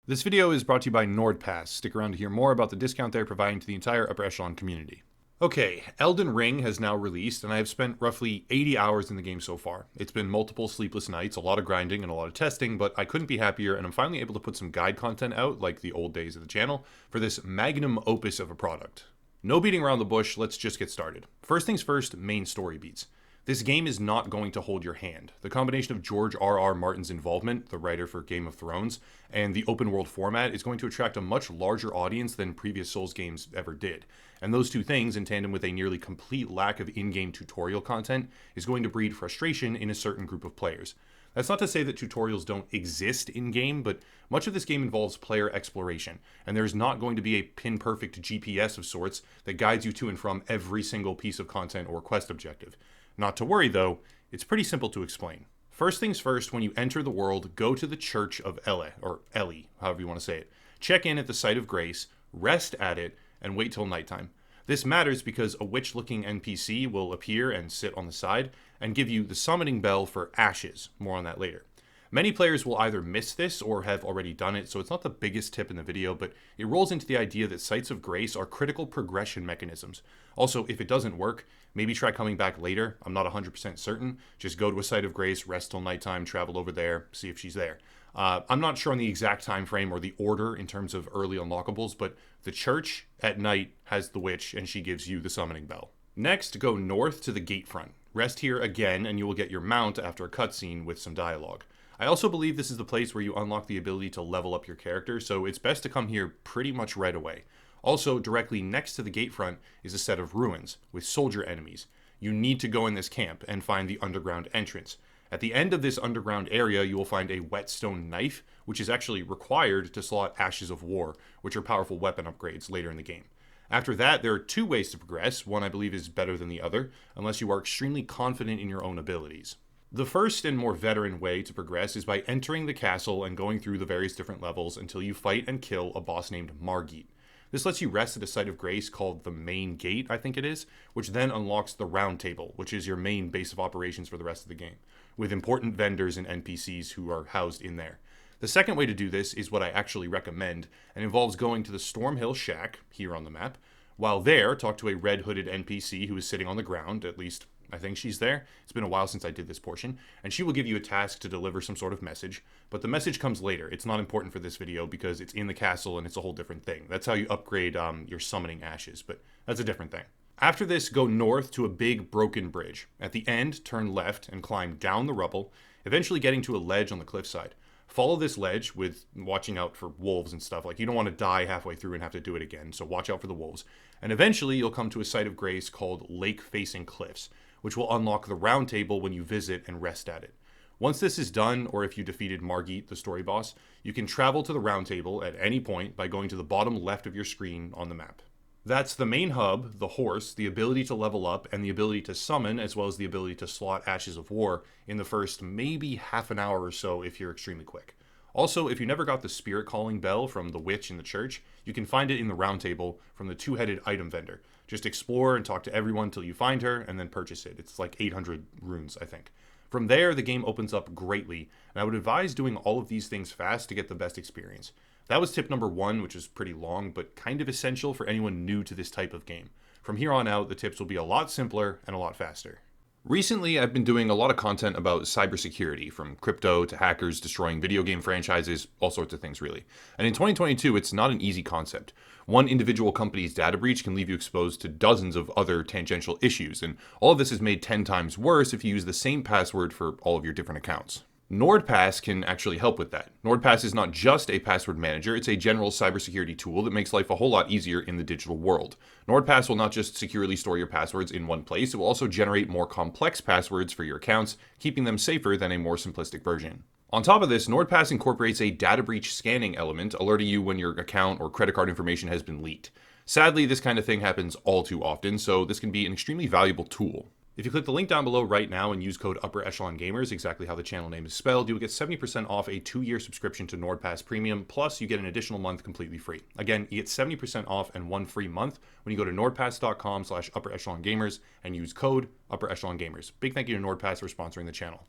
This video is brought to you by NordPass. Stick around to hear more about the discount they're providing to the entire Upper Echelon community. Okay, Elden Ring has now released, and I have spent roughly 80 hours in the game so far. It's been multiple sleepless nights, a lot of grinding, and a lot of testing, but I couldn't be happier, and I'm finally able to put some guide content out, like the old days of the channel, for this magnum opus of a product. No beating around the bush, let's just get started. First things first, main story beats. This game is not going to hold your hand. The combination of George R.R. Martin's involvement, the writer for Game of Thrones, and the open world format is going to attract a much larger audience than previous Souls games ever did. And those two things, in tandem with a nearly complete lack of in-game tutorial content, is going to breed frustration in a certain group of players. That's not to say that tutorials don't exist in-game, but much of this game involves player exploration, and there's not going to be a pin-perfect GPS of sorts that guides you to and from every single piece of content or quest objective. Not to worry though, it's pretty simple to explain. First things first, when you enter the world, go to the Church of Ele, or Eli, however you want to say it. Check in at the Site of Grace, rest at it, and wait till nighttime. This matters because a witch-looking NPC will appear and sit on the side, and give you the summoning bell for ashes. More on that later. Many players will either miss this or have already done it, so it's not the biggest tip in the video, but it rolls into the idea that Sites of Grace are critical progression mechanisms. Also, if it doesn't work, maybe try coming back later. I'm not 100% certain. Just go to a Site of Grace, rest till nighttime, travel over there, see if she's there. I'm not sure on the exact time frame or the order in terms of early unlockables, but the church at night has the witch, and she gives you the summoning bell. Next, go north to the gate front. Rest here again, and you will get your mount after a cutscene with some dialogue. I also believe this is the place where you unlock the ability to level up your character, so it's best to come here pretty much right away. Also, directly next to the gate front is a set of ruins with soldier enemies. You need to go in this camp and find the underground entrance. At the end of this underground area, you will find a whetstone knife, which is actually required to slot Ashes of War, which are powerful weapon upgrades later in the game. After that, there are two ways to progress. One I believe is better than the other, unless you are extremely confident in your own abilities. The first and more veteran way to progress is by entering the castle and going through the various different levels until you fight and kill a boss named Margit. This lets you rest at a Site of Grace called the Main Gate, I think it is, which then unlocks the Round Table, which is your main base of operations for the rest of the game, with important vendors and NPCs who are housed in there. The second way to do this is what I actually recommend, and involves going to the Stormhill Shack, here on the map. While there, talk to a red-hooded NPC who is sitting on the ground, at least I think she's there. It's been a while since I did this portion, and she will give you a task to deliver some sort of message, but the message comes later. It's not important for this video because it's in the castle and it's a whole different thing. That's how you upgrade your summoning ashes, but that's a different thing. After this, go north to a big broken bridge. At the end, turn left and climb down the rubble, eventually getting to a ledge on the cliffside. Follow this ledge with watching out for wolves and stuff. Like, you don't want to die halfway through and have to do it again, so watch out for the wolves. And eventually, you'll come to a Site of Grace called Lake Facing Cliffs, which will unlock the Round Table when you visit and rest at it. Once this is done, or if you defeated Margit, the story boss, you can travel to the Round Table at any point by going to the bottom left of your screen on the map. That's the main hub, the horse, the ability to level up, and the ability to summon, as well as the ability to slot Ashes of War in the first maybe half an hour or so if you're extremely quick. Also, if you never got the spirit calling bell from the witch in the church, you can find it in the Round Table from the two-headed item vendor. Just explore and talk to everyone till you find her, and then purchase it. It's like 800 runes, I think. From there, the game opens up greatly, and I would advise doing all of these things fast to get the best experience. That was tip number 1, which is pretty long, but kind of essential for anyone new to this type of game. From here on out, the tips will be a lot simpler and a lot faster. Recently, I've been doing a lot of content about cybersecurity, from crypto to hackers destroying video game franchises, all sorts of things really. And in 2022, it's not an easy concept. One individual company's data breach can leave you exposed to dozens of other tangential issues, and all of this is made 10 times worse if you use the same password for all of your different accounts. NordPass can actually help with that. NordPass is not just a password manager, it's a general cybersecurity tool that makes life a whole lot easier in the digital world. NordPass will not just securely store your passwords in one place, it will also generate more complex passwords for your accounts, keeping them safer than a more simplistic version. On top of this, NordPass incorporates a data breach scanning element, alerting you when your account or credit card information has been leaked. Sadly, this kind of thing happens all too often, so this can be an extremely valuable tool. If you click the link down below right now and use code Upper Echelon Gamers, exactly how the channel name is spelled, you will get 70% off a 2-year subscription to NordPass Premium, plus you get an additional month completely free. Again, you get 70% off and 1 free month when you go to nordpass.com/Upper Echelon Gamers and use code Upper Echelon Gamers. Big thank you to NordPass for sponsoring the channel.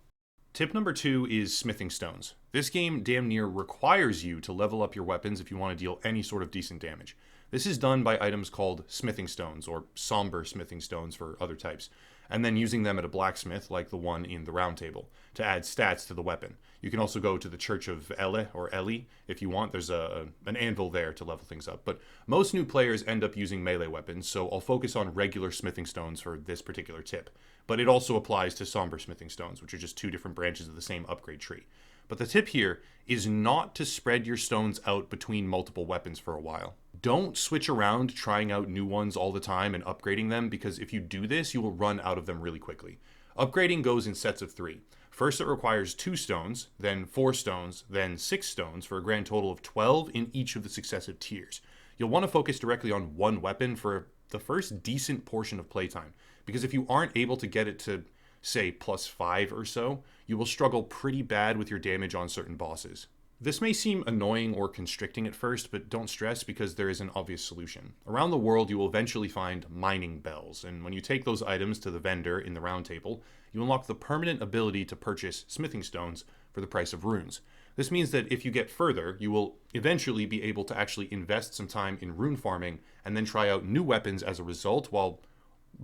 Tip number 2 is smithing stones. This game damn near requires you to level up your weapons if you want to deal any sort of decent damage. This is done by items called smithing stones, or somber smithing stones for other types, and then using them at a blacksmith like the one in the round table to add stats to the weapon. You can also go to the Church of Ele or Eli if you want. There's an anvil there to level things up. But most new players end up using melee weapons, so I'll focus on regular smithing stones for this particular tip. But it also applies to somber smithing stones, which are just two different branches of the same upgrade tree. But the tip here is not to spread your stones out between multiple weapons for a while. Don't switch around trying out new ones all the time and upgrading them, because if you do this, you will run out of them really quickly. Upgrading goes in sets of 3. First, it requires 2 stones, then 4 stones, then 6 stones for a grand total of 12 in each of the successive tiers. You'll want to focus directly on one weapon for the first decent portion of playtime, because if you aren't able to get it to, say, +5 or so, you will struggle pretty bad with your damage on certain bosses. This may seem annoying or constricting at first, but don't stress because there is an obvious solution. Around the world, you will eventually find mining bells, and when you take those items to the vendor in the round table, you unlock the permanent ability to purchase smithing stones for the price of runes. This means that if you get further, you will eventually be able to actually invest some time in rune farming and then try out new weapons as a result while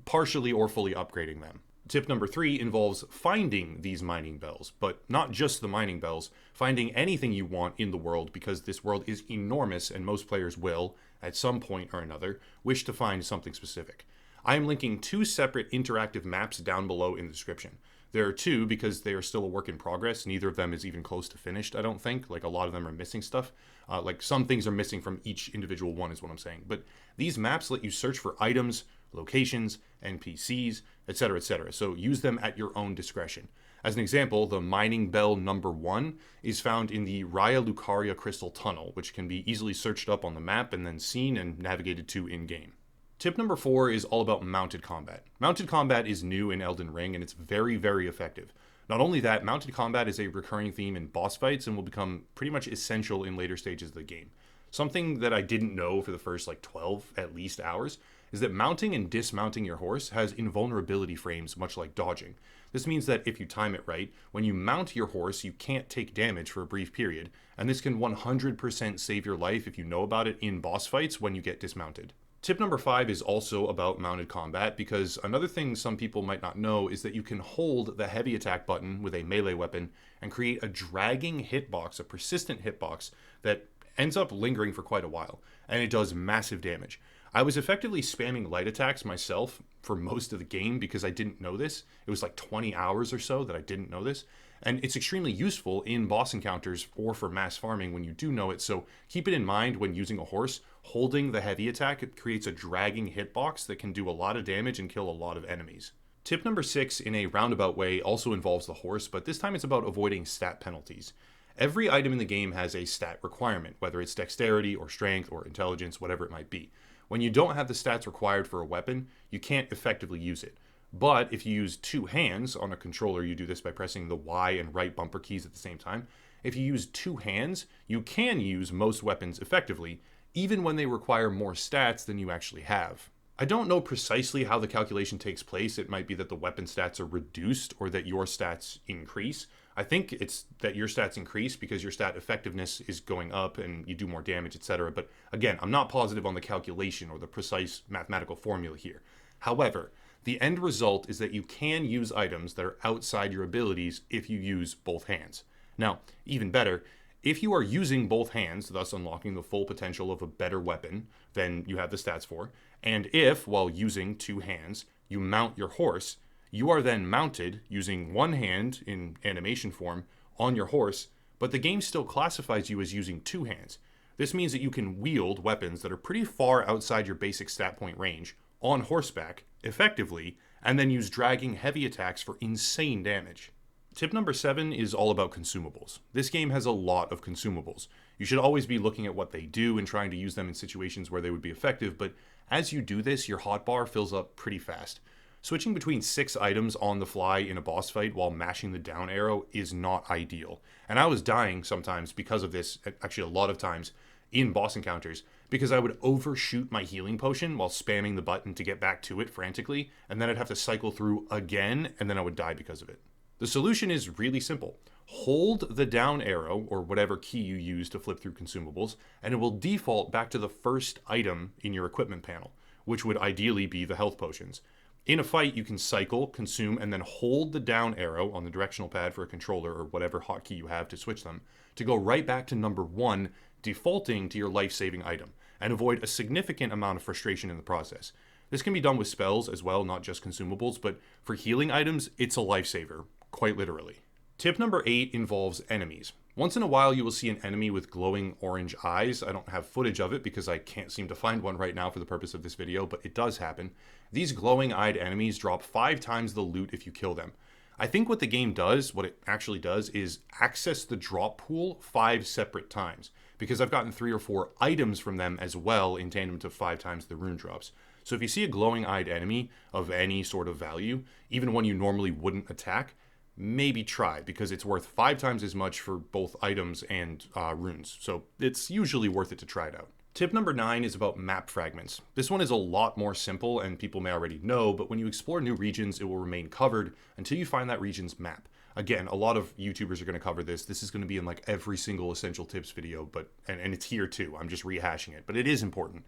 partially or fully upgrading them. Tip number 3 involves finding these mining bells, but not just the mining bells, finding anything you want in the world, because this world is enormous and most players will, at some point or another, wish to find something specific. I am linking 2 separate interactive maps down below in the description. There are 2 because they are still a work in progress. Neither of them is even close to finished, I don't think. Like, a lot of them are missing stuff. Like, some things are missing from each individual one is what I'm saying. But these maps let you search for items, locations, NPCs, etc., etc. So use them at your own discretion. As an example, the mining bell number 1 is found in the Raya Lucaria Crystal Tunnel, which can be easily searched up on the map and then seen and navigated to in-game. Tip number 4 is all about mounted combat. Mounted combat is new in Elden Ring, and it's very, very effective. Not only that, mounted combat is a recurring theme in boss fights and will become pretty much essential in later stages of the game. Something that I didn't know for the first 12 at least hours is that mounting and dismounting your horse has invulnerability frames, much like dodging. This means that if you time it right, when you mount your horse, you can't take damage for a brief period, and this can 100% save your life if you know about it in boss fights when you get dismounted. Tip number 5 is also about mounted combat, because another thing some people might not know is that you can hold the heavy attack button with a melee weapon and create a dragging hitbox, a persistent hitbox that ends up lingering for quite a while, and it does massive damage. I was effectively spamming light attacks myself for most of the game because I didn't know this. It was like 20 hours or so that I didn't know this. And it's extremely useful in boss encounters or for mass farming when you do know it. So keep it in mind when using a horse. Holding the heavy attack, it creates a dragging hitbox that can do a lot of damage and kill a lot of enemies. Tip number 6, in a roundabout way, also involves the horse, but this time it's about avoiding stat penalties. Every item in the game has a stat requirement, whether it's dexterity or strength or intelligence, whatever it might be. When you don't have the stats required for a weapon, you can't effectively use it. But if you use 2 hands on a controller, you do this by pressing the Y and right bumper keys at the same time. If you use 2 hands, you can use most weapons effectively, even when they require more stats than you actually have. I don't know precisely how the calculation takes place. It might be that the weapon stats are reduced or that your stats increase. I think it's that your stats increase because your stat effectiveness is going up and you do more damage, etc. But again, I'm not positive on the calculation or the precise mathematical formula here. However, the end result is that you can use items that are outside your abilities if you use both hands. Now, even better, if you are using both hands, thus unlocking the full potential of a better weapon than you have the stats for, and if, while using 2 hands, you mount your horse, you are then mounted using 1 hand in animation form on your horse, but the game still classifies you as using 2 hands. This means that you can wield weapons that are pretty far outside your basic stat point range on horseback effectively, and then use dragging heavy attacks for insane damage. Tip number 7 is all about consumables. This game has a lot of consumables. You should always be looking at what they do and trying to use them in situations where they would be effective, but as you do this, your hotbar fills up pretty fast. Switching between 6 items on the fly in a boss fight while mashing the down arrow is not ideal. And I was dying sometimes because of this, actually a lot of times, in boss encounters, because I would overshoot my healing potion while spamming the button to get back to it frantically, and then I'd have to cycle through again, and then I would die because of it. The solution is really simple. Hold the down arrow, or whatever key you use to flip through consumables, and it will default back to the first item in your equipment panel, which would ideally be the health potions. In a fight, you can cycle, consume, and then hold the down arrow on the directional pad for a controller or whatever hotkey you have to switch them to go right back to number 1, defaulting to your life-saving item, and avoid a significant amount of frustration in the process. This can be done with spells as well, not just consumables, but for healing items, it's a lifesaver, quite literally. Tip number 8 involves enemies. Once in a while, you will see an enemy with glowing orange eyes. I don't have footage of it because I can't seem to find one right now for the purpose of this video, but it does happen. These glowing-eyed enemies drop 5 times the loot if you kill them. I think what the game does, what it actually does, is access the drop pool 5 separate times, because I've gotten 3 or 4 items from them as well in tandem to 5 times the rune drops. So if you see a glowing-eyed enemy of any sort of value, even one you normally wouldn't attack, maybe try, because it's worth 5 times as much for both items and runes. So it's usually worth it to try it out. Tip number 9 is about map fragments. This one is a lot more simple and people may already know, but when you explore new regions, it will remain covered until you find that region's map. Again, a lot of YouTubers are going to cover this. This is going to be in like every single essential tips video, but and it's here too. I'm just rehashing it, but it is important.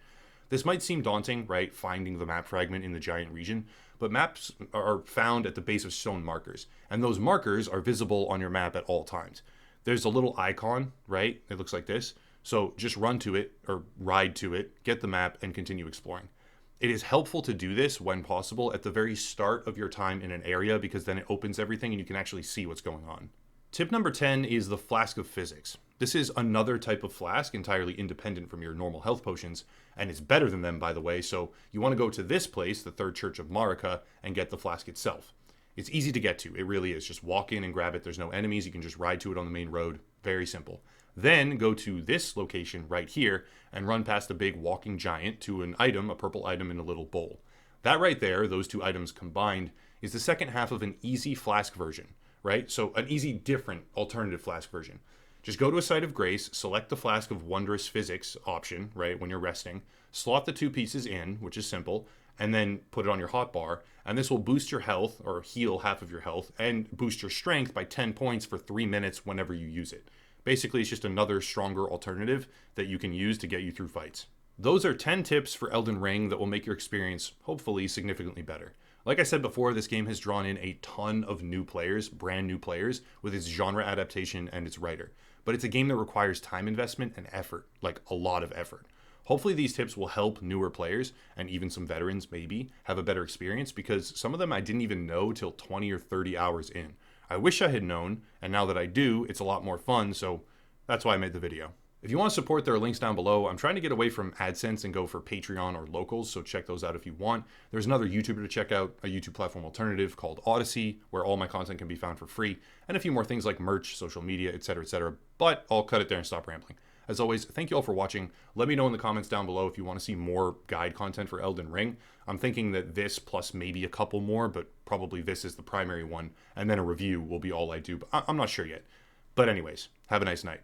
This might seem daunting, right? Finding the map fragment in the giant region, but maps are found at the base of stone markers, and those markers are visible on your map at all times. There's a little icon, right? It looks like this. So just run to it or ride to it, get the map, and continue exploring. It is helpful to do this when possible at the very start of your time in an area, because then it opens everything and you can actually see what's going on. Tip number 10 is the Phlask of Physicks. This is another type of flask entirely independent from your normal health potions, and it's better than them, by the way, so you want to go to this place, the Third Church of Marika, and get the flask itself. It's easy to get to, it really is. Just walk in and grab it. There's no enemies, you can just ride to it on the main road. Very simple. Then go to this location right here and run past a big walking giant to an item, a purple item in a little bowl. That right there, those 2 items combined, is the second half of an easy flask version, right? So an easy, different, alternative flask version. Just go to a site of grace, select the Phlask of Wondrous Physics option, right, when you're resting, slot the 2 pieces in, which is simple, and then put it on your hotbar, and this will boost your health, or heal half of your health, and boost your strength by 10 points for 3 minutes whenever you use it. Basically, it's just another stronger alternative that you can use to get you through fights. Those are 10 tips for Elden Ring that will make your experience, hopefully, significantly better. Like I said before, this game has drawn in a ton of new players, brand new players, with its genre adaptation and its writer. But it's a game that requires time investment and effort, like a lot of effort. Hopefully these tips will help newer players, and even some veterans maybe, have a better experience, because some of them I didn't even know till 20 or 30 hours in. I wish I had known, and now that I do, it's a lot more fun, so that's why I made the video. If you want to support, there are links down below. I'm trying to get away from AdSense and go for Patreon or locals, so check those out if you want. There's another YouTuber to check out, a YouTube platform alternative called Odyssey, where all my content can be found for free, and a few more things like merch, social media, etc., but I'll cut it there and stop rambling. As always, thank you all for watching. Let me know in the comments down below if you want to see more guide content for Elden Ring. I'm thinking that this plus maybe a couple more, but probably this is the primary one, and then a review will be all I do, but I'm not sure yet. But anyways, have a nice night.